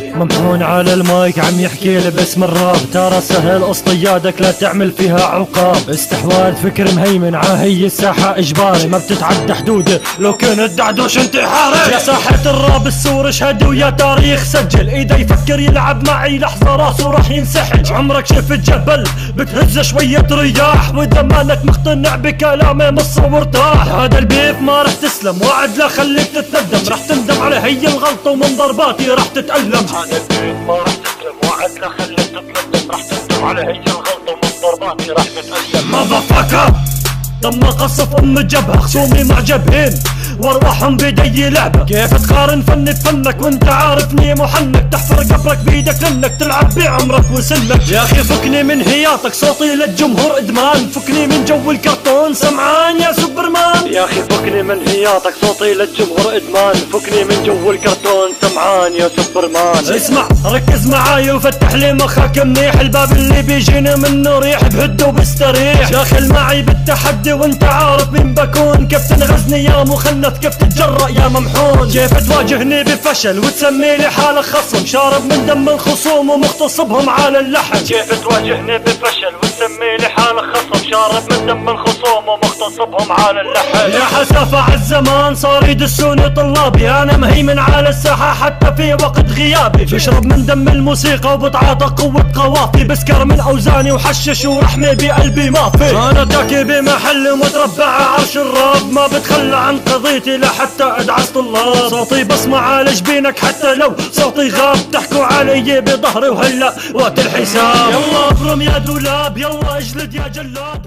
ممحون على المايك عم يحكي لي باسم الراب، ترى سهل اصطيادك لا تعمل فيها عقاب. استحواذ فكر مهيمن هي الساحة اجباري، ما بتتعدى حدوده لو كنت دعدوش انتحاري. يا ساحة الراب السور اشهد ويا تاريخ سجل، اذا يفكر يلعب معي لحظة راسه راح ينسحج. عمرك شفت جبل بتهز شوية رياح، واذا مالك مقتنع بكلامي مصر وارتاح. هذا البيف ما راح تسلم، وعد لا خليك تتندم، راح تندم على هي الغلطة ومن ضرباتي راح تتألم. هذا البيت ما راح تسلم، وعد لا خليك تتندم، راح تندم على هي الغلطة ومن ضرباتي راح تتألم. مضافكة تم قصف ام الجبهة، خصومي معجبين وارواحهم بيدي لعبة. كيف تقارن فني بفنك وانت عارفني محنك، تحفر قبرك بيدك لانك تلعب بعمرك وسنك. يا اخي فكني من هياطك صوتي للجمهور ادمان، فكني من جو الكرتون سمعان يا سوبرمان. يا اخي فكني من هياطك صوتي للجمهور ادمان، فكني من جو الكرتون سمعان يا سوبرمان. اسمع ركز معاي وفتح لي مخك منيح، الباب اللي بيجيني منه ريح بهد وبستريح. داخل معي بالتحدي وانت عارف مين بكون، كيف تنغزني يا مخنث كيف تتجرأ يا ممحون. كيف تواجهني بفشل وتسمي لي حالك خصم، شارب من دم الخصوم ومغتصبهم على اللحم. كيف تواجهني بفشل وتسمي لي حالك خصم، شارب من دم الخصوم ومغتصبهم على اللحم. يا حسافة عالزمان صار يدسوني طلابي، انا مهيمن على الساحة حتى في وقت غيابي. بشرب من دم الموسيقى وبتعاطى قوة قوافي، بسكر من اوزاني وحشش ورحمي بقلبي ما في. انا داكي بمحل ومتربع عرش الراب، ما بتخلى عن قضيتي لحتى ادعس طلاب. صوتي بصمة على جبينك حتى لو صوتي غاب، تحكوا علي بظهري وهلا وقت الحساب. يلا ابرم يا دولاب، يلا اجلد يا جلاد.